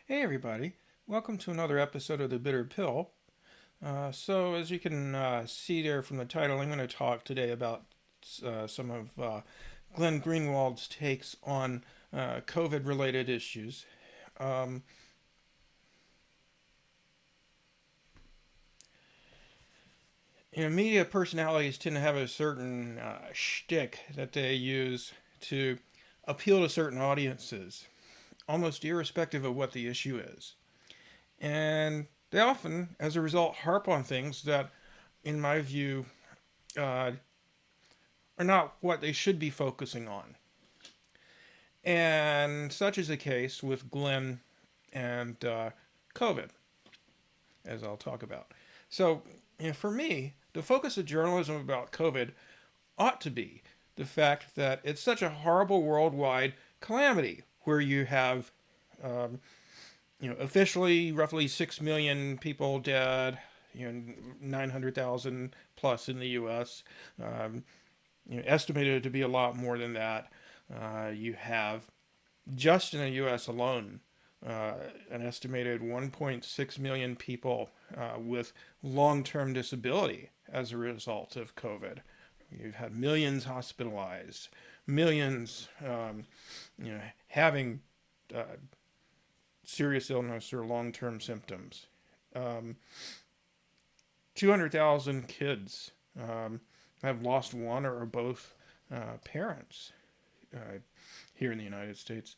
Hey everybody, welcome to another episode of The Bitter Pill. So as you can see there from the title, I'm going to talk today about some of Glenn Greenwald's takes on COVID-related issues. Um, Media personalities tend to have a certain shtick that they use to appeal to certain audiences, almost irrespective of what the issue is. And they often, as a result, harp on things that, in my view, uh, are not what they should be focusing on. And such is the case with Glenn and COVID, as I'll talk about. So, for me, the focus of journalism about COVID ought to be the fact that it's such a horrible worldwide calamity where you have, um, officially roughly 6 million people dead, 900,000 plus in the U.S., estimated to be a lot more than that. You have just in the U.S. alone uh, an estimated 1.6 million people with long-term disability as a result of COVID. You've had millions hospitalized, millions, having uh, serious illness or long-term symptoms. Um, 200,000 kids have lost one or both parents uh, here in the United States.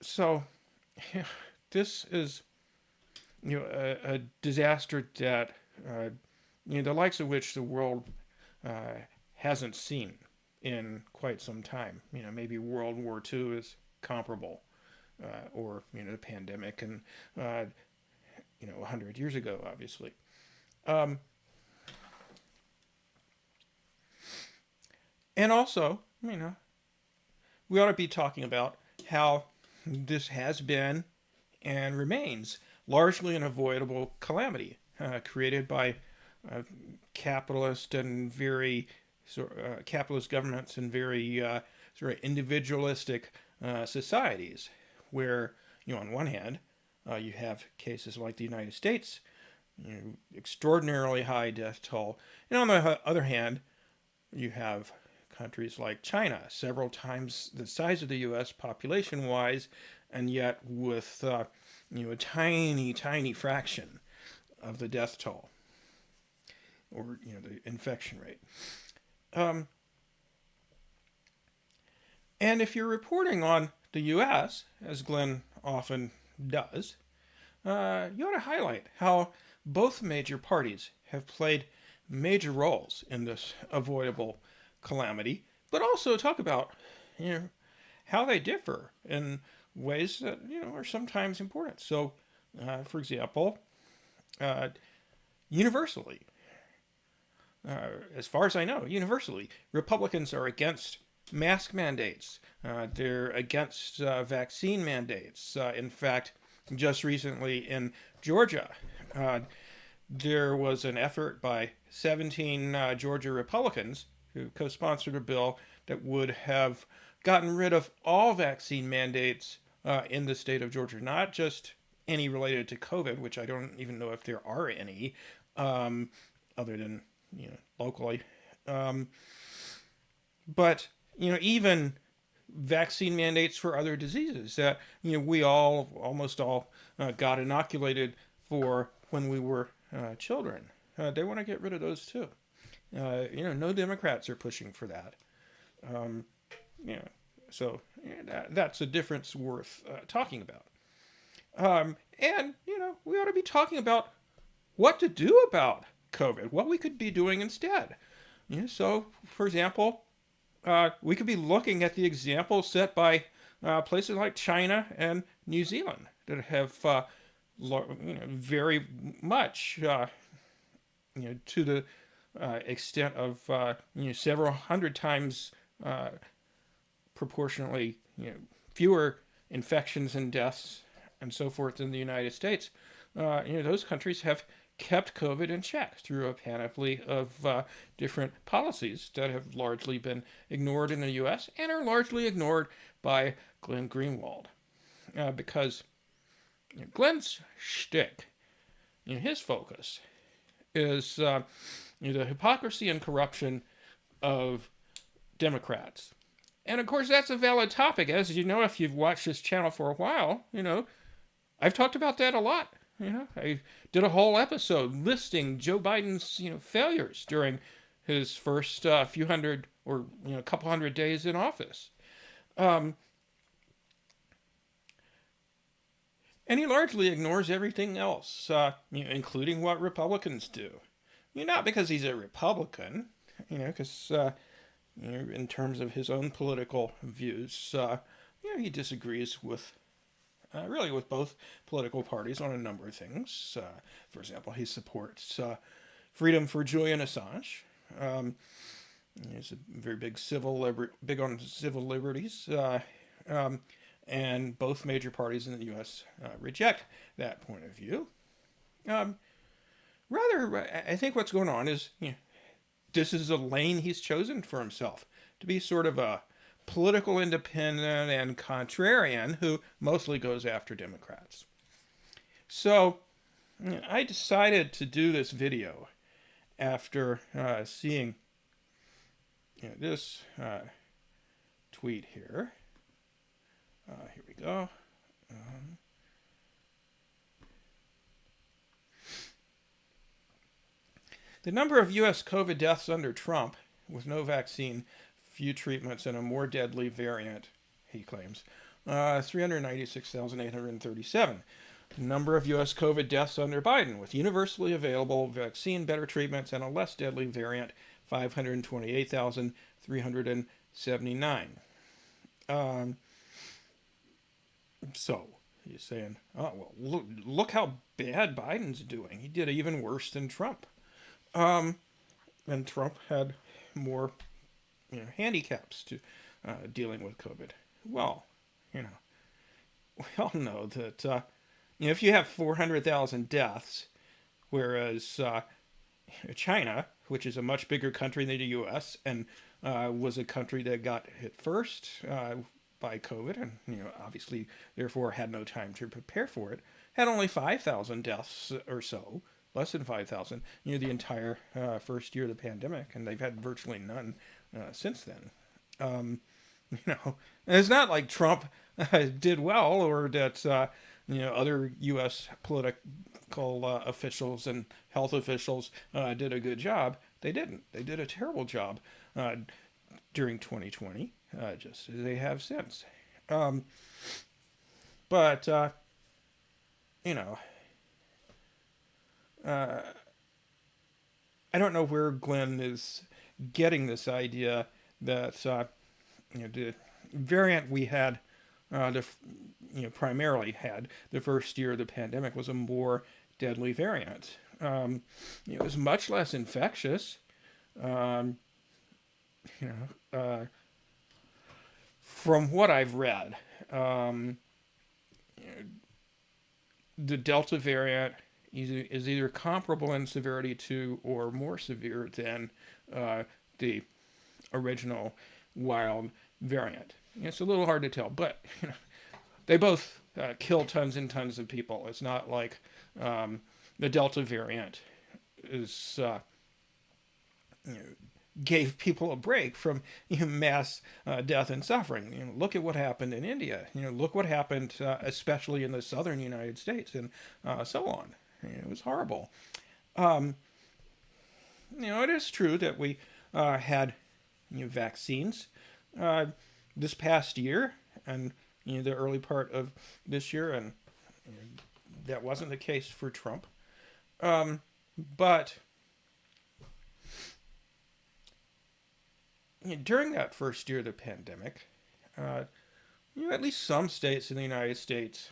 So this is a disaster that the likes of which the world uh, hasn't seen in quite some time. Maybe World War II is comparable, or the pandemic, and 100 years ago, obviously. Um, and also, we ought to be talking about how this has been and remains largely an avoidable calamity created by uh, capitalist and very capitalist governments and very sort of individualistic societies, where on one hand you have cases like the United States, extraordinarily high death toll, and on the other hand you have countries like China, several times the size of the U.S. population-wise, and yet with a tiny, tiny fraction of the death toll or the infection rate. Um, and if you're reporting on the U.S., as Glenn often does, you ought to highlight how both major parties have played major roles in this avoidable calamity, but also talk about you know how they differ in ways that are sometimes important. So, for example, uh, universally, as far as I know, universally, Republicans are against mask mandates. They're against vaccine mandates. In fact, just recently in Georgia, uh, there was an effort by 17 Georgia Republicans who co sponsored a bill that would have gotten rid of all vaccine mandates in the state of Georgia, not just any related to COVID, which I don't even know if there are any, um, other than locally. Um, but even vaccine mandates for other diseases that we all almost all got inoculated for when we were children. They want to get rid of those too. No Democrats are pushing for that. Um, you know, so that's a difference worth talking about. And we ought to be talking about what to do about COVID, what we could be doing instead. So, for example, we could be looking at the example set by places like China and New Zealand that have, very much, to the extent of several hundred times proportionately fewer infections and deaths and so forth in the United States. Those countries have kept COVID in check through a panoply of different policies that have largely been ignored in the U.S. and are largely ignored by Glenn Greenwald. because Glenn's shtick, his focus is the hypocrisy and corruption of Democrats. And of course, that's a valid topic. As you know, if you've watched this channel for a while, I've talked about that a lot. I did a whole episode listing Joe Biden's, failures during his first few hundred or a couple hundred days in office. And he largely ignores everything else, including what Republicans do. Not because he's a Republican, because in terms of his own political views, he disagrees with really with both political parties on a number of things. For example, he supports freedom for Julian Assange. He's a very big big on civil liberties, and both major parties in the U.S. Reject that point of view. Rather, I think what's going on is this is a lane he's chosen for himself to be sort of a political independent and contrarian who mostly goes after Democrats. So I decided to do this video after seeing this tweet here. Here we go. The number of U.S. COVID deaths under Trump, with no vaccine, few treatments, and a more deadly variant, he claims, 396,837. The number of U.S. COVID deaths under Biden, with universally available vaccine, better treatments, and a less deadly variant, 528,379. So he's saying, oh, well, look how bad Biden's doing. He did even worse than Trump. And Trump had more, handicaps to dealing with COVID. Well, we all know that, if you have 400,000 deaths, whereas China, which is a much bigger country than the U.S. and was a country that got hit first by COVID and, obviously, therefore had no time to prepare for it, had only 5,000 deaths or so. Less than 5,000, the entire first year of the pandemic, and they've had virtually none since then. And it's not like Trump did well, or that other U.S. political officials and health officials did a good job. They didn't. They did a terrible job during 2020, just as they have since. But I don't know where Glenn is getting this idea that the variant we had, primarily had the first year of the pandemic was a more deadly variant. It was much less infectious. From what I've read, the Delta variant is either comparable in severity to or more severe than the original wild variant. It's a little hard to tell, but they both kill tons and tons of people. It's not like the Delta variant is gave people a break from mass death and suffering. Look at what happened in India. Look what happened, especially in the southern United States, and so on. It was horrible. It is true that we had vaccines this past year and the early part of this year, and that wasn't the case for Trump. But during that first year of the pandemic, at least some states in the United States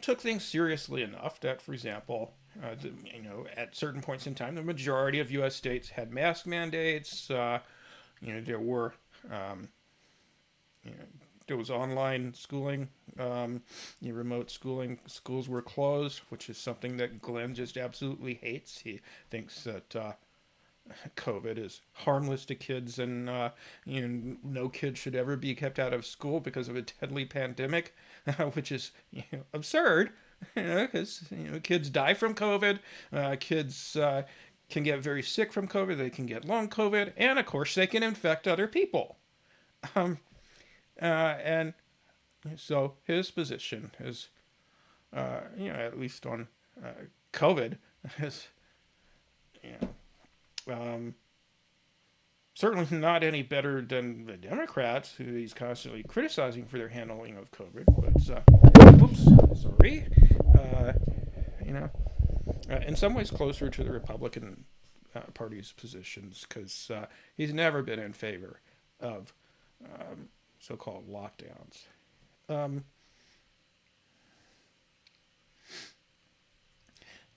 took things seriously enough that, for example, at certain points in time, the majority of U.S. states had mask mandates. There were, there was online schooling, remote schooling. Schools were closed, which is something that Glenn just absolutely hates. He thinks that COVID is harmless to kids, and no kid should ever be kept out of school because of a deadly pandemic, which is absurd. Because kids die from COVID, kids can get very sick from COVID, they can get long COVID, and of course they can infect other people. Um, and so his position is, at least on COVID, is you certainly not any better than the Democrats, who he's constantly criticizing for their handling of COVID. But, whoops, sorry. Uh, you know, in some ways closer to the Republican Party's positions, because he's never been in favor of so-called lockdowns. Um,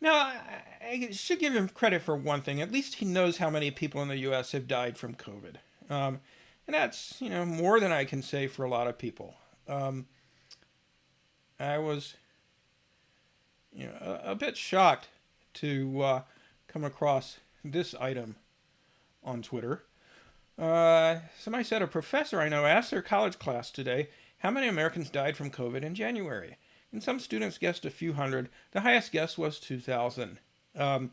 Now, I should give him credit for one thing. At least he knows how many people in the U.S. have died from COVID. And that's, more than I can say for a lot of people. I was, a bit shocked to come across this item on Twitter. Somebody said a professor I know asked their college class today how many Americans died from COVID in January. And some students guessed a few hundred. The highest guess was 2,000. And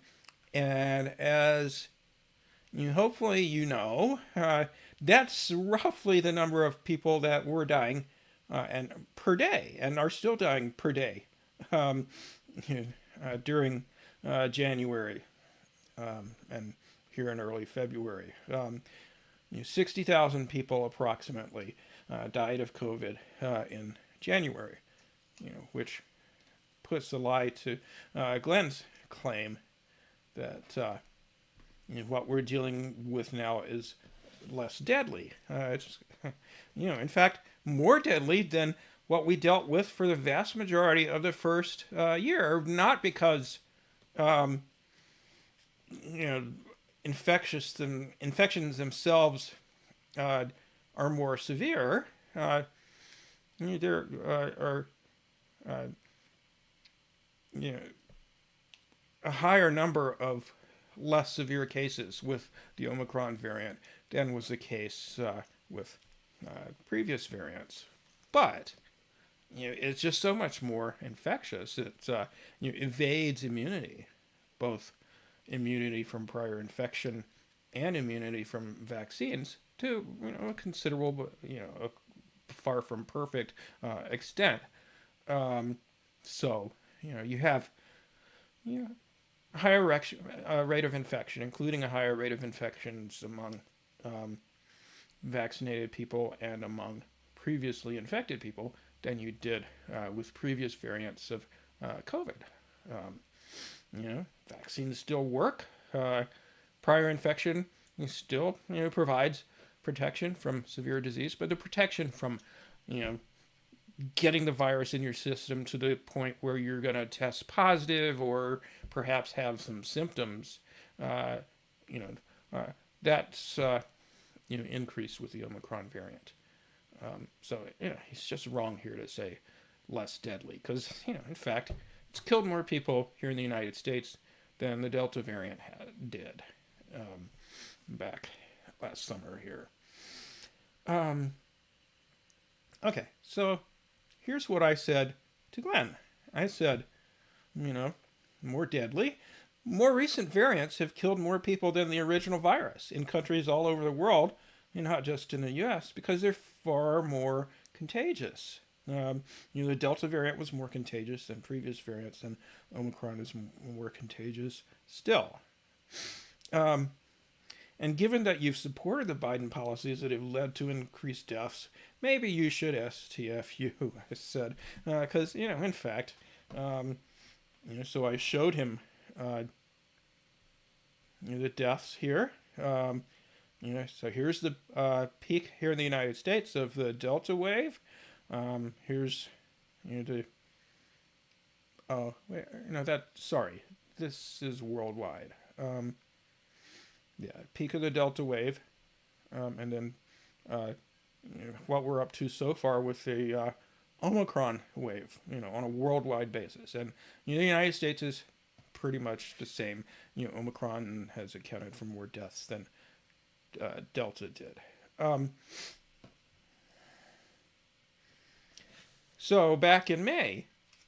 as hopefully that's roughly the number of people that were dying and per day and are still dying per day during January and here in early February. 60,000 people approximately died of COVID in January, which puts the lie to Glenn's claim that what we're dealing with now is less deadly. It's, in fact, more deadly than what we dealt with for the vast majority of the first year. Not because, infections themselves are more severe. There are a higher number of less severe cases with the Omicron variant than was the case with previous variants. But it's just so much more infectious. It evades immunity, both immunity from prior infection and immunity from vaccines to a considerable, but a far from perfect extent. So you have a higher rate of infection, including a higher rate of infections among vaccinated people and among previously infected people than you did with previous variants of COVID. Vaccines still work. Prior infection still provides protection from severe disease, but the protection from getting the virus in your system to the point where you're going to test positive or perhaps have some symptoms, that's increased with the Omicron variant. So he's just wrong here to say less deadly, because in fact it's killed more people here in the United States than the Delta variant did back last summer here. Okay, so here's what I said to Glenn. I said, more deadly. More recent variants have killed more people than the original virus in countries all over the world, and not just in the U.S., because they're far more contagious. The Delta variant was more contagious than previous variants, and Omicron is more contagious still. And given that you've supported the Biden policies that have led to increased deaths, maybe you should STFU, I said. Because, in fact, so I showed him the deaths here. So here's the peak here in the United States of the Delta wave. Here's, this is worldwide. Peak of the Delta wave, and then what we're up to so far with the Omicron wave, on a worldwide basis. And the United States is pretty much the same. Omicron has accounted for more deaths than Delta did. So back in May,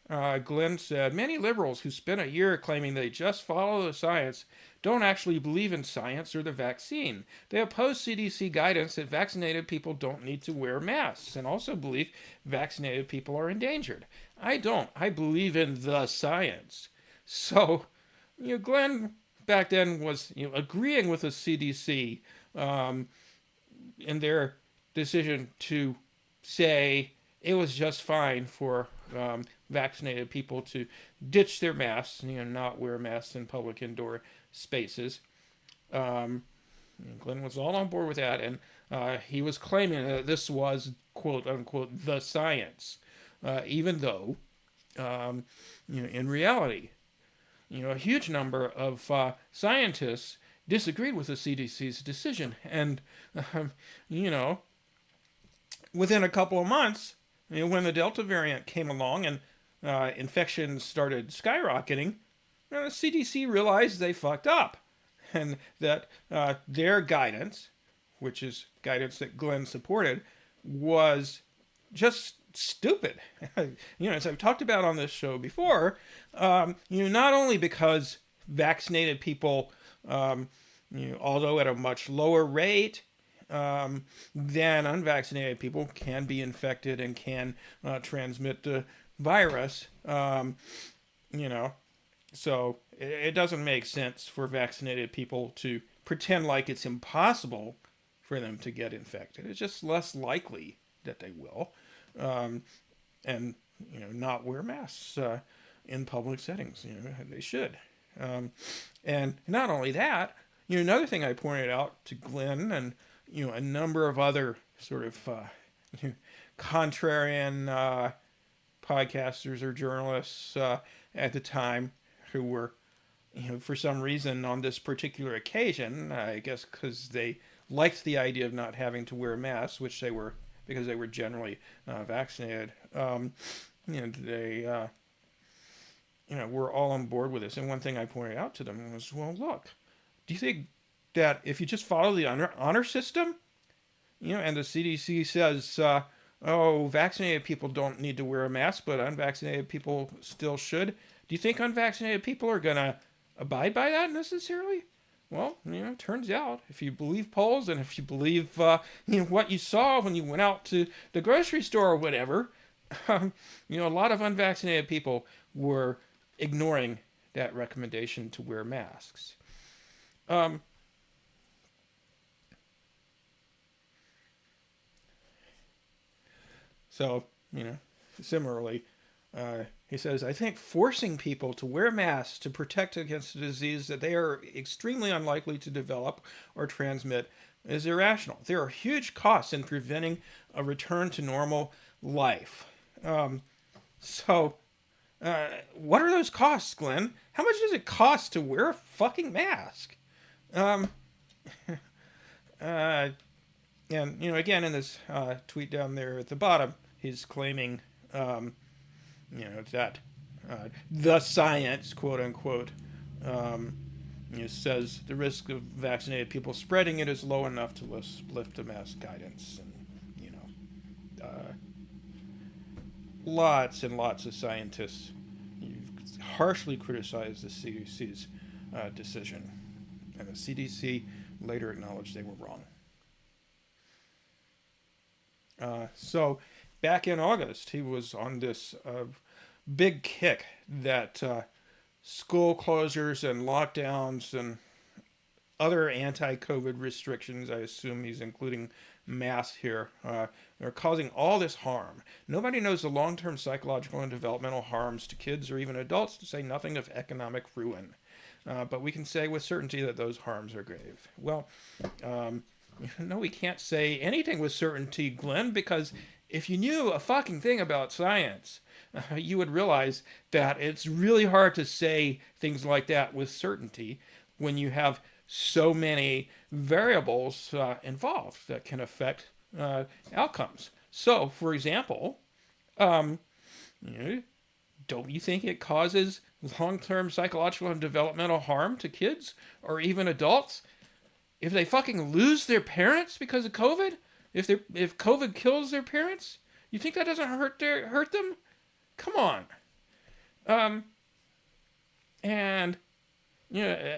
Glenn said, many liberals who spent a year claiming they just follow the science don't actually believe in science or the vaccine. They oppose CDC guidance that vaccinated people don't need to wear masks and also believe vaccinated people are endangered. I don't. I believe in the science. So, Glenn back then was agreeing with the CDC in their decision to say it was just fine for vaccinated people to ditch their masks, not wear masks in public indoor spaces. Glenn was all on board with that, and he was claiming that this was, quote unquote, the science, even though, in reality, a huge number of scientists disagreed with the CDC's decision, and within a couple of months, when the Delta variant came along and infections started skyrocketing, the CDC realized they fucked up, and that their guidance, which is guidance that Glenn supported, was just stupid. As I've talked about on this show before, not only because vaccinated people, although at a much lower rate than unvaccinated people, can be infected and can transmit the virus, so it doesn't make sense for vaccinated people to pretend like it's impossible for them to get infected. It's just less likely that they will, and not wear masks in public settings. They should. And not only that, another thing I pointed out to Glenn and a number of other sort of contrarian podcasters or journalists at the time who were, for some reason on this particular occasion, I guess because they liked the idea of not having to wear masks, which they were, because they were generally vaccinated, they were all on board with this. And one thing I pointed out to them was, well, look, do you think that if you just follow the honor system, and the CDC says, vaccinated people don't need to wear a mask, but unvaccinated people still should, do you think unvaccinated people are going to abide by that necessarily? Well, turns out, if you believe polls and if you believe, what you saw when you went out to the grocery store or whatever, a lot of unvaccinated people were ignoring that recommendation to wear masks. So, similarly, he says, I think forcing people to wear masks to protect against a disease that they are extremely unlikely to develop or transmit is irrational. There are huge costs in preventing a return to normal life. What are those costs, Glenn? How much does it cost to wear a fucking mask? And, again, in this tweet down there at the bottom, he's claiming, that the science, quote unquote, says the risk of vaccinated people spreading it is low enough to lift the mask guidance. And, lots and lots of scientists harshly criticized the CDC's decision. And the CDC later acknowledged they were wrong. So back in August, he was on this big kick that school closures and lockdowns and other anti-COVID restrictions, I assume he's including masks here, are causing all this harm. Nobody knows the long-term psychological and developmental harms to kids or even adults, to say nothing of economic ruin. But we can say with certainty that those harms are grave. Well, no, we can't say anything with certainty, Glenn, because if you knew a fucking thing about science, you would realize that it's really hard to say things like that with certainty when you have so many variables involved that can affect outcomes. So, for example, don't you think it causes long-term psychological and developmental harm to kids or even adults if they fucking lose their parents because of COVID? If COVID kills their parents, you think that doesn't hurt them? Come on. Um, and you know,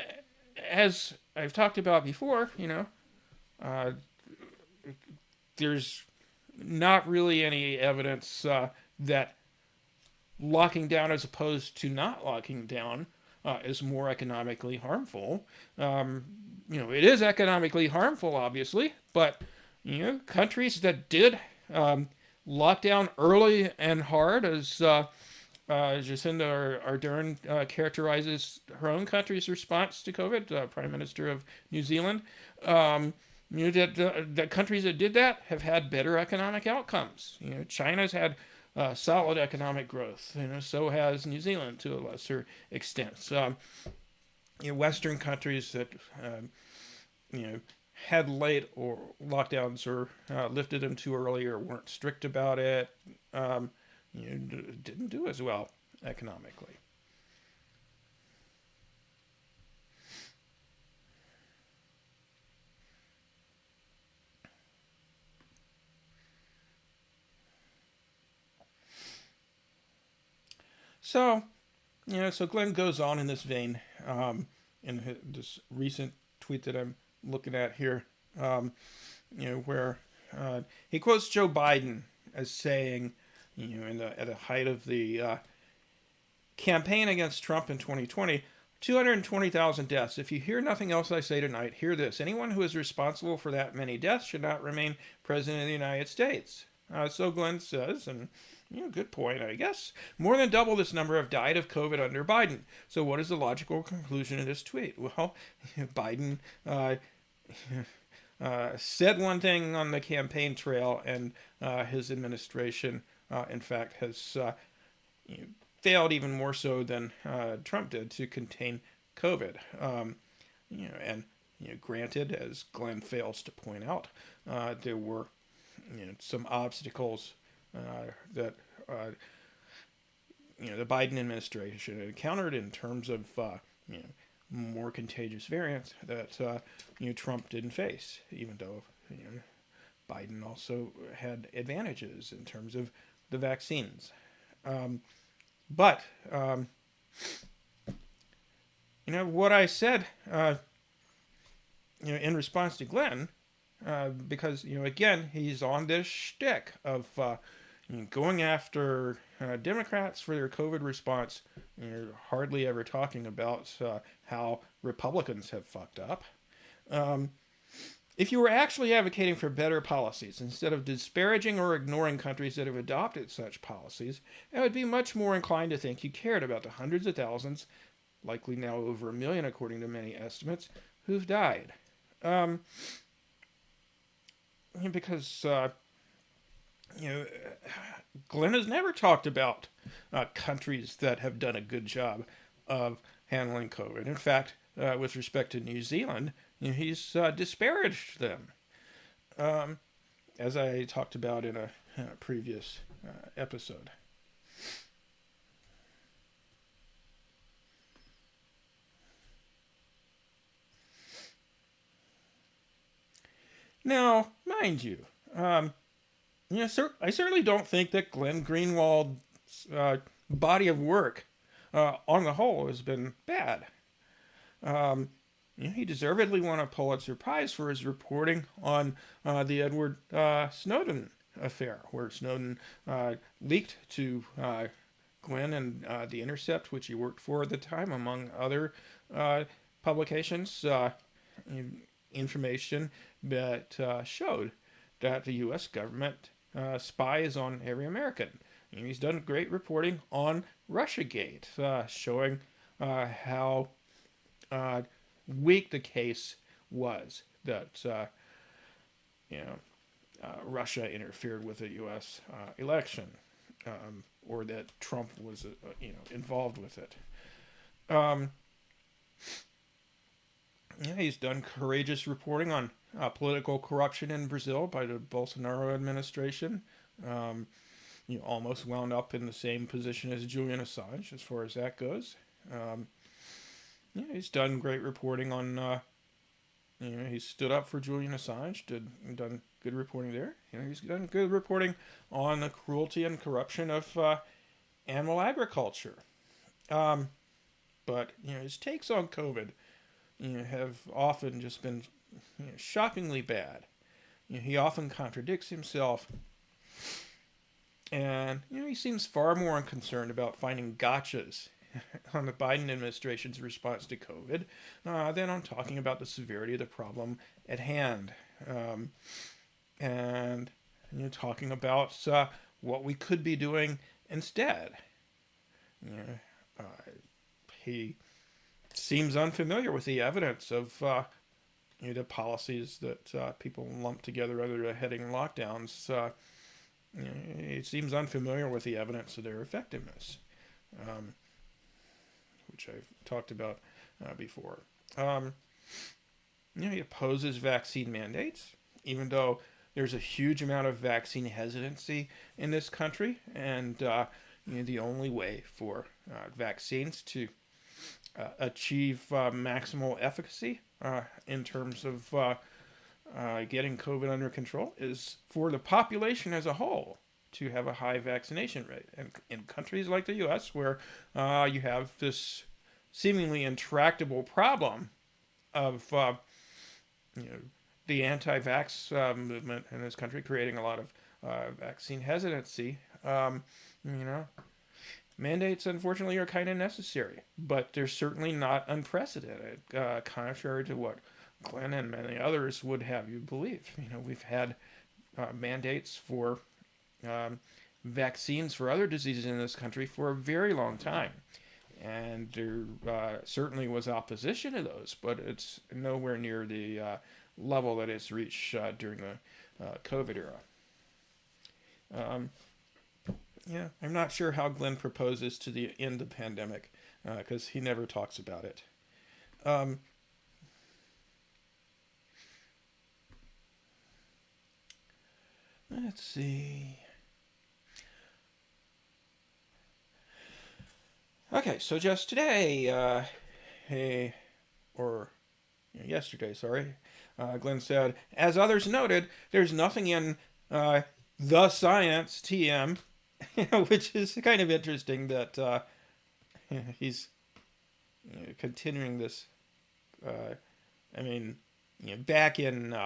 as I've talked about before, uh, there's not really any evidence that locking down as opposed to not locking down is more economically harmful. It is economically harmful, obviously, but countries that did lock down early and hard, as Jacinda Ardern characterizes her own country's response to COVID, Prime Minister of New Zealand. The countries that did that have had better economic outcomes. China's had solid economic growth. So has New Zealand to a lesser extent. So, Western countries that had late or lockdowns or lifted them too early or weren't strict about it, didn't do as well economically. So, so Glenn goes on in this vein, in this recent tweet that I'm looking at here, where he quotes Joe Biden as saying, at the height of the campaign against Trump in 2020, 220,000 deaths. If you hear nothing else I say tonight, hear this. Anyone who is responsible for that many deaths should not remain president of the United States. So Glenn says, and good point, I guess. More than double this number have died of COVID under Biden. So what is the logical conclusion of this tweet? Well, Biden said one thing on the campaign trail, and his administration, in fact, has failed even more so than Trump did to contain COVID. Granted, as Glenn fails to point out, there were some obstacles that the Biden administration encountered in terms of more contagious variants that Trump didn't face, even though Biden also had advantages in terms of the vaccines. But what I said in response to Glenn, because again he's on this shtick of going after Democrats for their COVID response, hardly ever talking about how Republicans have fucked up. If you were actually advocating for better policies instead of disparaging or ignoring countries that have adopted such policies, I would be much more inclined to think you cared about the hundreds of thousands, likely now over 1 million according to many estimates, who've died. Because Glenn has never talked about countries that have done a good job of handling COVID. In fact, with respect to New Zealand, he's disparaged them, as I talked about in a previous episode. Now, mind you, I certainly don't think that Glenn Greenwald's body of work, on the whole, has been bad. He deservedly won a Pulitzer Prize for his reporting on the Edward Snowden affair, where Snowden leaked to Glenn and The Intercept, which he worked for at the time, among other publications, information that showed that the U.S. government spies on every American. He's done great reporting on Russiagate, showing how weak the case was that Russia interfered with the U.S. election, or that Trump was involved with it. He's done courageous reporting on political corruption in Brazil by the Bolsonaro administration. almost wound up in the same position as Julian Assange as far as that goes. Um, he's done great reporting on. He stood up for Julian Assange, done good reporting there. He's done good reporting on the cruelty and corruption of animal agriculture. Um, but his takes on COVID, have often just been shockingly bad. He often contradicts himself, and he seems far more unconcerned about finding gotchas on the Biden administration's response to COVID than on talking about the severity of the problem at hand, and talking about what we could be doing instead. He seems unfamiliar with the evidence of the policies that people lump together under the heading lockdowns. It seems unfamiliar with the evidence of their effectiveness, which I've talked about before. He opposes vaccine mandates, even though there's a huge amount of vaccine hesitancy in this country, and the only way for vaccines to achieve maximal efficacy in terms of getting COVID under control is for the population as a whole to have a high vaccination rate. And in countries like the U.S., where you have this seemingly intractable problem of the anti-vax movement in this country creating a lot of vaccine hesitancy, mandates, unfortunately, are kind of necessary, but they're certainly not unprecedented, contrary to what Glenn and many others would have you believe. We've had mandates for vaccines for other diseases in this country for a very long time, and there certainly was opposition to those, but it's nowhere near the level that it's reached during the COVID era. I'm not sure how Glenn proposes to end the pandemic, because he never talks about it. Let's see. Okay, so just today, yesterday, sorry, Glenn said, as others noted, there's nothing in the science, TM, which is kind of interesting that he's continuing this. Back in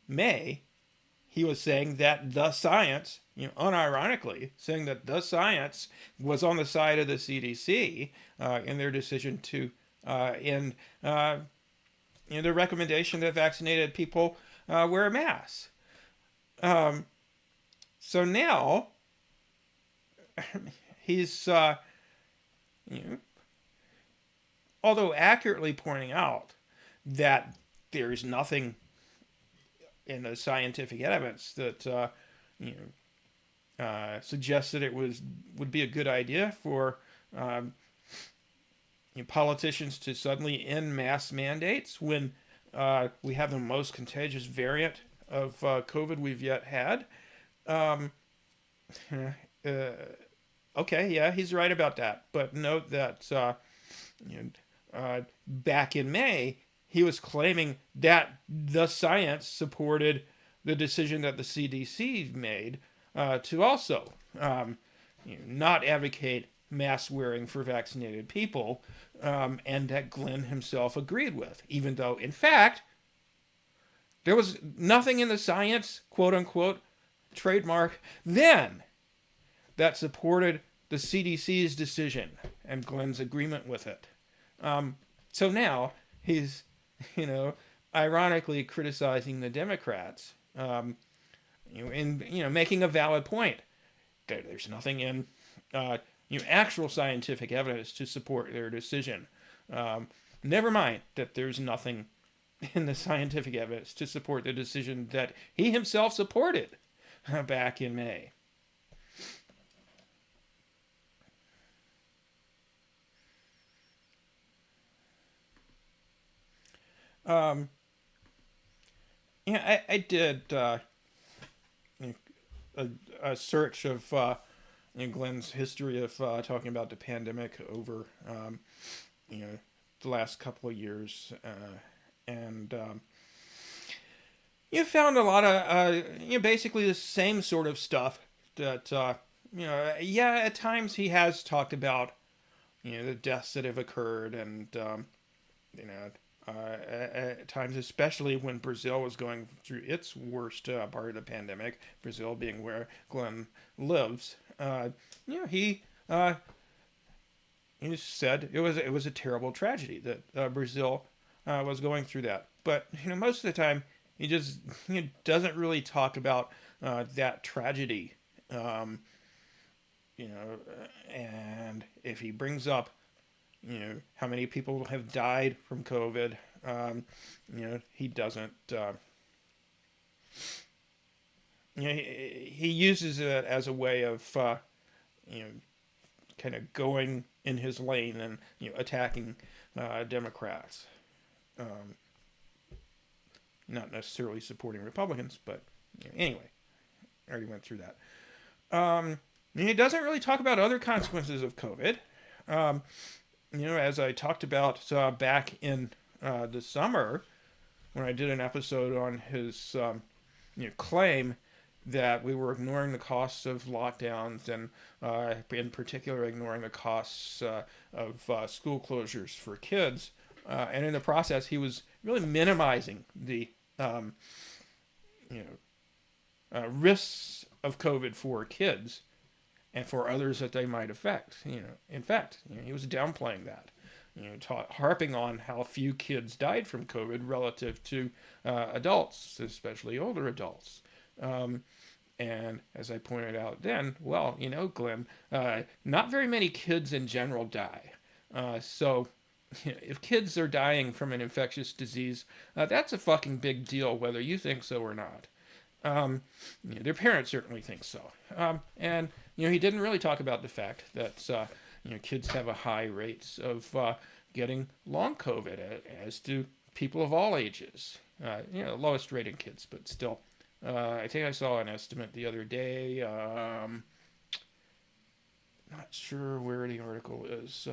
May, he was saying that the science, unironically, saying that the science was on the side of the CDC in their decision to end the recommendation that vaccinated people wear a mask. So now he's, although accurately pointing out that there's nothing in the scientific evidence that suggests that it would be a good idea for politicians to suddenly end mask mandates when we have the most contagious variant of COVID we've yet had. Okay, yeah, he's right about that. But note that back in May, he was claiming that the science supported the decision that the CDC made to also not advocate mask wearing for vaccinated people, and that Glenn himself agreed with, even though, in fact, there was nothing in the science, quote unquote, trademark, then that supported the CDC's decision and Glenn's agreement with it. So now he's, ironically criticizing the Democrats, making a valid point. There's nothing in actual scientific evidence to support their decision. Never mind that there's nothing in the scientific evidence to support the decision that he himself supported back in May. I did a search of Glenn's history of talking about the pandemic over you know the last couple of years, and you found a lot of basically the same sort of stuff that yeah, at times he has talked about the deaths that have occurred, and you know at times, especially when Brazil was going through its worst part of the pandemic, Brazil being where Glenn lives, he he said it was a terrible tragedy that Brazil was going through that. But most of the time he doesn't really talk about that tragedy. Um, and if he brings up how many people have died from COVID, he doesn't. He uses it as a way of you know kind of going in his lane and attacking Democrats, um, not necessarily supporting Republicans, but anyway, I already went through that. He doesn't really talk about other consequences of COVID. Um, as I talked about back in the summer when I did an episode on his claim that we were ignoring the costs of lockdowns and, in particular, ignoring the costs of school closures for kids. And in the process, he was really minimizing the risks of COVID for kids and for others that they might affect. In fact, he was downplaying that. Harping on how few kids died from COVID relative to adults, especially older adults. And as I pointed out then, well, Glenn, not very many kids in general die. So if kids are dying from an infectious disease, that's a fucking big deal, whether you think so or not. Their parents certainly think so. And he didn't really talk about the fact that kids have a high rates of getting long COVID, as do people of all ages. Lowest rate in kids, but still. I think I saw an estimate the other day. Not sure where the article is.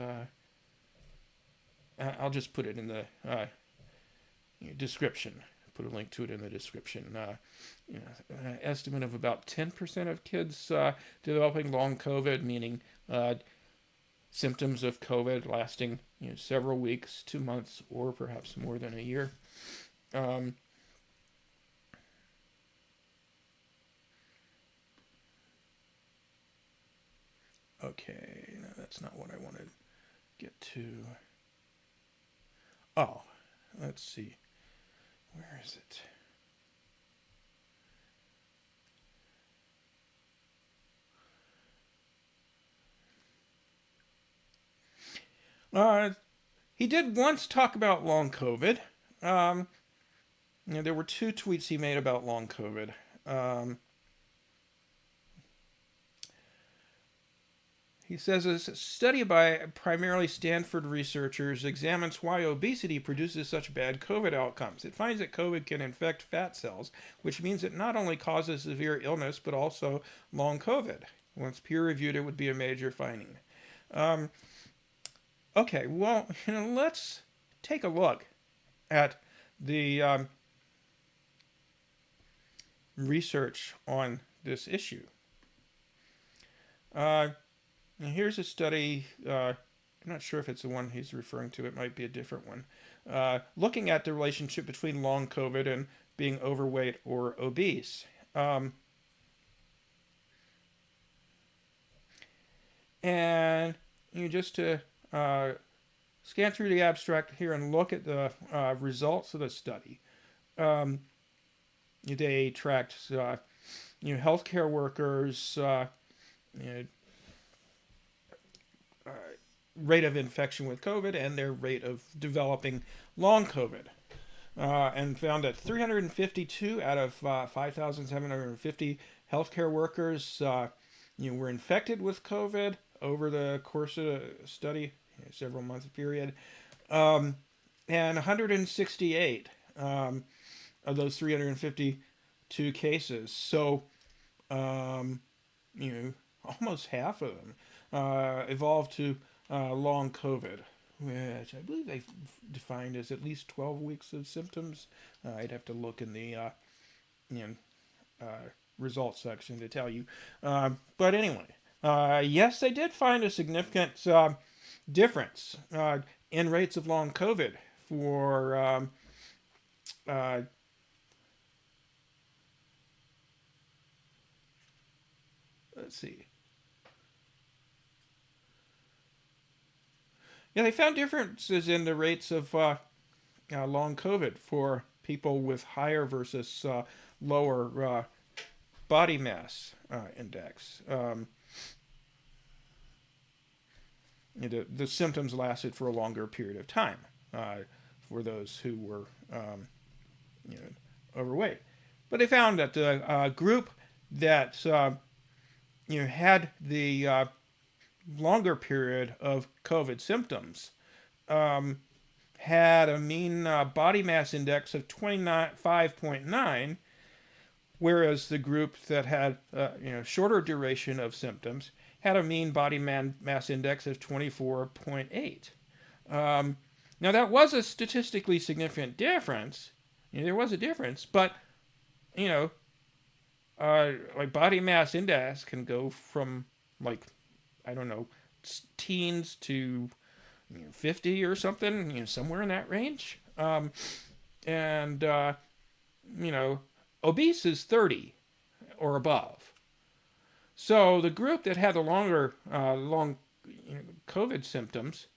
I'll just put it in the description. Put a link to it in the description. Estimate of about 10% of kids developing long COVID, meaning symptoms of COVID lasting several weeks, 2 months, or perhaps more than a year. Okay, no, that's not what I wanted to get to. Oh, let's see. Where is it? He did once talk about long COVID. There were 2 tweets he made about long COVID. He says a study by primarily Stanford researchers examines why obesity produces such bad COVID outcomes. It finds that COVID can infect fat cells, which means it not only causes severe illness but also long COVID. Once peer reviewed, it would be a major finding. Okay, well, let's take a look at the research on this issue. Here's a study. I'm not sure if it's the one he's referring to. It might be a different one. Looking at the relationship between long COVID and being overweight or obese. And just to scan through the abstract here and look at the results of the study. They tracked healthcare workers, rate of infection with COVID and their rate of developing long COVID, and found that 352 out of 5,750 healthcare workers were infected with COVID over the course of the study, several month period, and 168 of those 352 cases. So um, you know, almost half of them evolved to long COVID, which I believe they defined as at least 12 weeks of symptoms. I'd have to look in the you know, results section to tell you. But anyway, yes, they did find a significant difference in rates of long COVID for uh, let's see. Yeah, they found differences in the rates of long COVID for people with higher versus lower body mass index. The symptoms lasted for a longer period of time for those who were you know, overweight. But they found that the group that had the longer period of COVID symptoms had a mean body mass index of 25.9, whereas the group that had shorter duration of symptoms had a mean body mass index of 24.8. Now that was a statistically significant difference. There was a difference, but you know, like body mass index can go from like I don't know teens to 50 or something, somewhere in that range. And you know, obese is 30 or above. So the group that had the long COVID symptoms,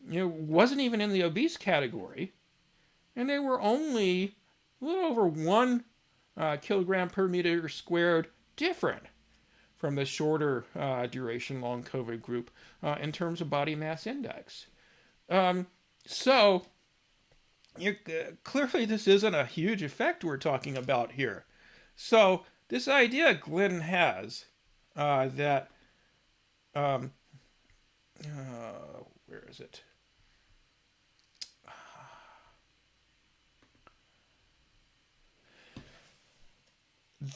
wasn't even in the obese category, and they were only a little over 1 kilogram per meter squared different from the shorter duration long COVID group in terms of body mass index. So clearly this isn't a huge effect we're talking about here. So this idea Glenn has that where is it?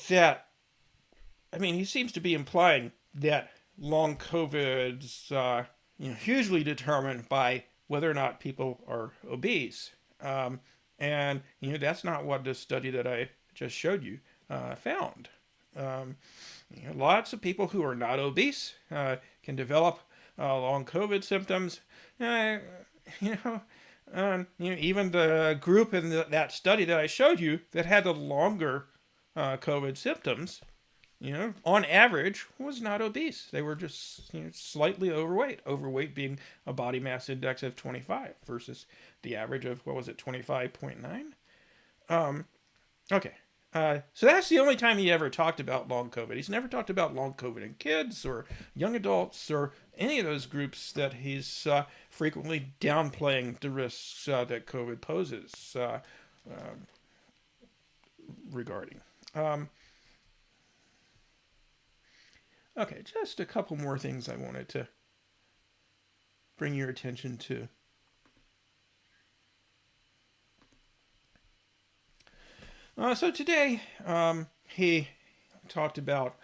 That he seems to be implying that long COVID's hugely determined by whether or not people are obese, and that's not what this study that I just showed you found. Lots of people who are not obese can develop long COVID symptoms. Even the group in that study that I showed you that had the longer COVID symptoms, on average, was not obese. They were just slightly overweight. Overweight being a body mass index of 25 versus the average of, 25.9? Okay. So that's the only time he ever talked about long COVID. He's never talked about long COVID in kids or young adults or any of those groups that he's frequently downplaying the risks that COVID poses regarding. Okay, just a couple more things I wanted to bring your attention to. So today, he talked about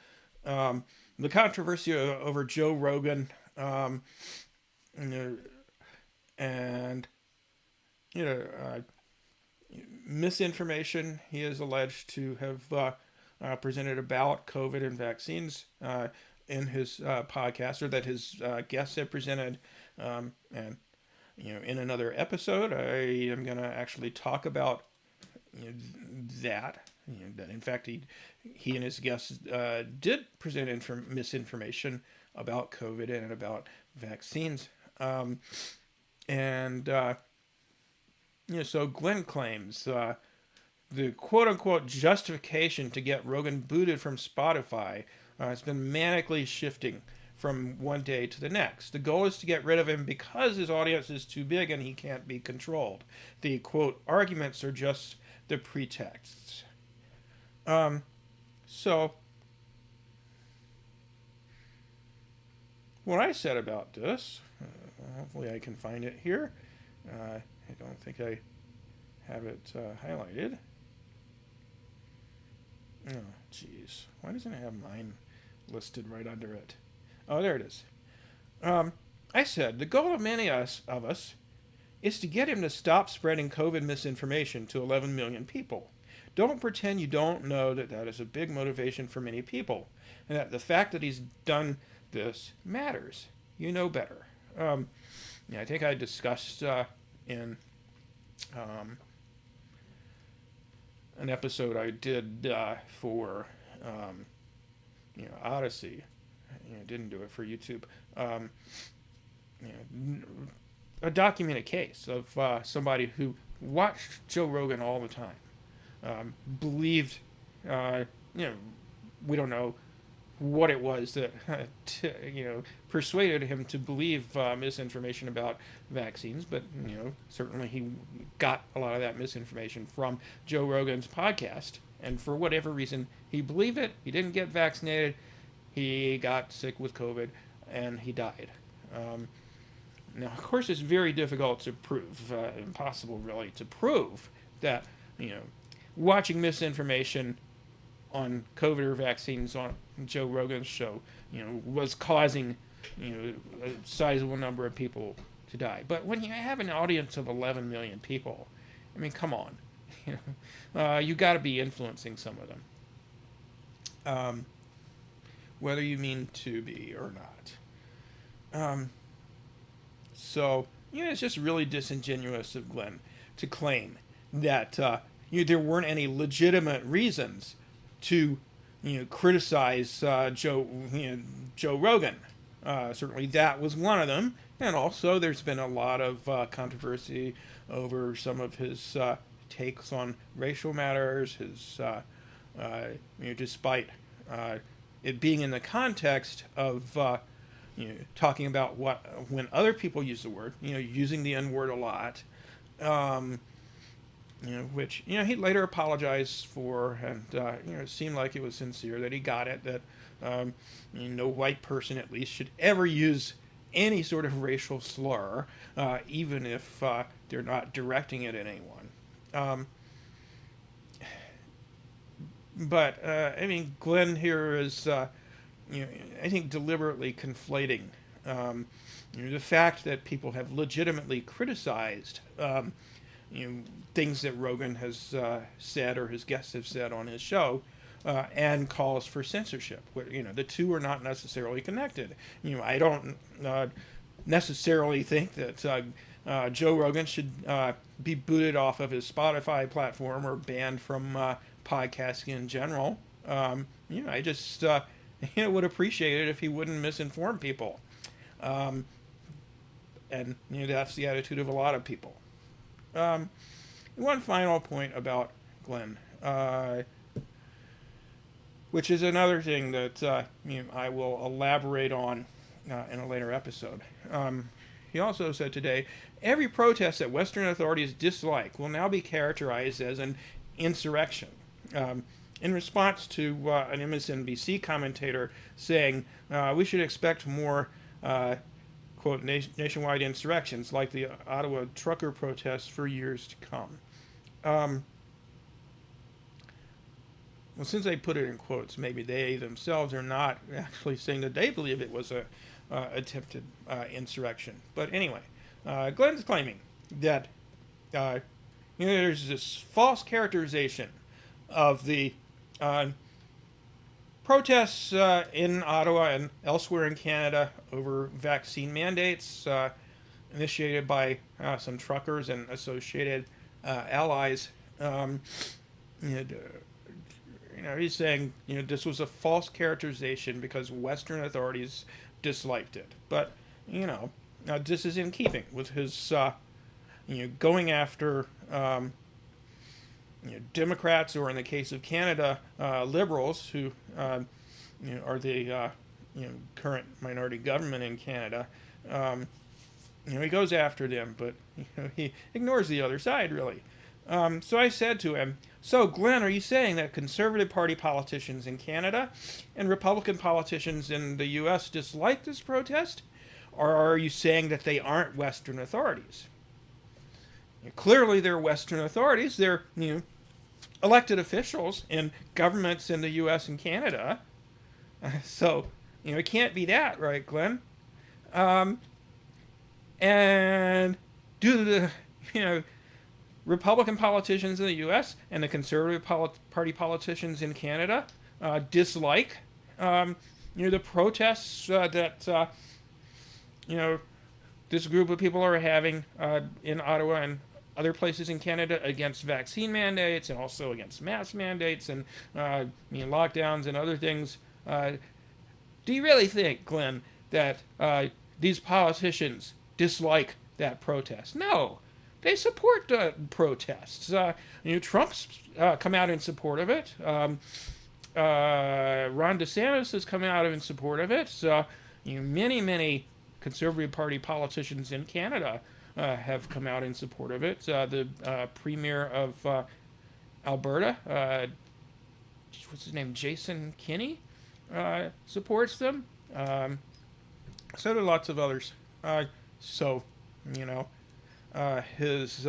the controversy over Joe Rogan, and misinformation he is alleged to have presented about COVID and vaccines in his podcast, or that his guests have presented, and in another episode, I am going to actually talk about that. That in fact he and his guests did present misinformation about COVID and about vaccines, and so Glenn claims the quote-unquote justification to get Rogan booted from Spotify has been manically shifting from one day to the next. The goal is to get rid of him because his audience is too big and he can't be controlled. The quote arguments are just the pretexts. So what I said about this, hopefully I can find it here. I don't think I have it highlighted. No. Jeez, why doesn't it have mine listed right under it? Oh, there it is. I said the goal of many of us is to get him to stop spreading COVID misinformation to 11 million people. Don't pretend you don't know that that is a big motivation for many people, and that the fact that he's done this matters. You know better. Yeah, I think I discussed in an episode I did for Odyssey. Didn't do it for YouTube. A documented case of somebody who watched Joe Rogan all the time, believed, we don't know what it was that persuaded him to believe misinformation about vaccines, but certainly he got a lot of that misinformation from Joe Rogan's podcast, and for whatever reason he believed it. He didn't get vaccinated. He got sick with COVID, and he died. Now, of course, it's very difficult to prove, impossible really, to prove that watching misinformation on COVID or vaccines on Joe Rogan's show, was causing, a sizable number of people to die. But when you have an audience of 11 million people, I mean, come on, you got to be influencing some of them, whether you mean to be or not. So, it's just really disingenuous of Glenn to claim that there weren't any legitimate reasons to criticize Joe Rogan. Certainly that was one of them, and also there's been a lot of controversy over some of his takes on racial matters. His despite it being in the context of talking about when other people use the word, using the N-word a lot. Which he later apologized for, and it seemed like it was sincere, that he got it, that no white person at least should ever use any sort of racial slur, even if they're not directing it at anyone. But Glenn here is, I think, deliberately conflating the fact that people have legitimately criticized things that Rogan has said or his guests have said on his show, and calls for censorship. The two are not necessarily connected. I don't necessarily think that Joe Rogan should be booted off of his Spotify platform or banned from podcasting in general. I just would appreciate it if he wouldn't misinform people. And that's the attitude of a lot of people. One final point about Glenn, which is another thing that I will elaborate on in a later episode. He also said today, every protest that Western authorities dislike will now be characterized as an insurrection. In response to an MSNBC commentator saying, we should expect more quote, nationwide insurrections like the Ottawa trucker protests for years to come. Well, since they put it in quotes, maybe they themselves are not actually saying that they believe it was a attempted insurrection. But anyway, Glenn's claiming that there's this false characterization of the protests in Ottawa and elsewhere in Canada over vaccine mandates initiated by some truckers and associated allies. He's saying this was a false characterization because Western authorities disliked it. But this is in keeping with his going after Democrats, or in the case of Canada, Liberals, who are the current minority government in Canada. He goes after them, but he ignores the other side, really. So I said to him, so Glenn, are you saying that Conservative Party politicians in Canada and Republican politicians in the U.S. dislike this protest? Or are you saying that they aren't Western authorities? Clearly they're Western authorities. They're, elected officials in governments in the U.S. and Canada. So, it can't be that, right, Glenn? Um, and do the, you know, Republican politicians in the U.S. and the Conservative Party politicians in Canada dislike, the protests that, you know, this group of people are having in Ottawa and other places in Canada against vaccine mandates and also against mask mandates and lockdowns and other things. Do you really think, Glenn, that these politicians dislike that protest? No, they support the protests. Trump's come out in support of it. Ron DeSantis has come out in support of it. So, many Conservative Party politicians in Canada have come out in support of it. The Premier of Alberta, what's his name, Jason Kenney, supports them. So do lots of others. So, his,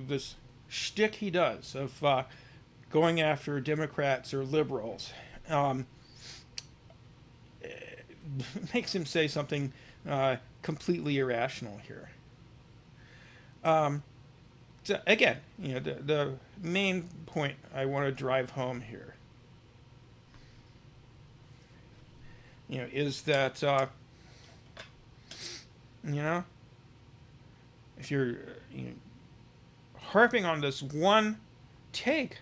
this shtick he does of going after Democrats or liberals makes him say something completely irrational here. So again, the main point I want to drive home here, is that, if you're harping on this one take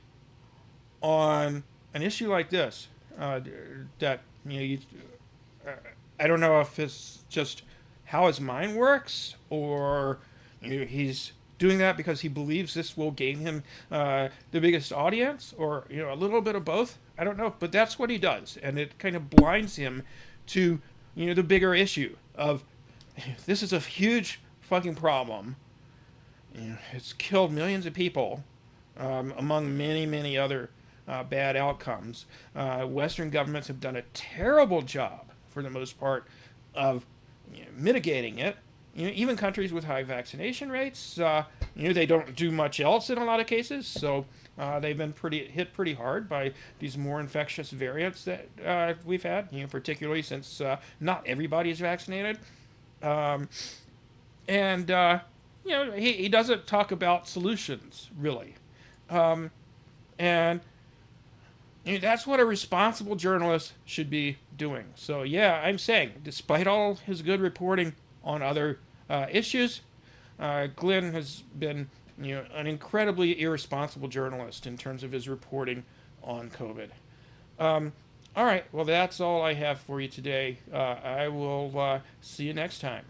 on an issue like this, that, I don't know if it's just how his mind works, or he's doing that because he believes this will gain him the biggest audience, or a little bit of both. I don't know, but that's what he does, and it kind of blinds him to the bigger issue of this is a huge fucking problem. It's killed millions of people, among many other bad outcomes. Western governments have done a terrible job, for the most part, of mitigating it. Even countries with high vaccination rates, they don't do much else in a lot of cases. So they've been hit pretty hard by these more infectious variants that we've had. Particularly since not everybody is vaccinated. He doesn't talk about solutions really, and that's what a responsible journalist should be doing. So yeah, I'm saying, despite all his good reporting on other issues, Glenn has been an incredibly irresponsible journalist in terms of his reporting on COVID. All right, well, that's all I have for you today. I will see you next time.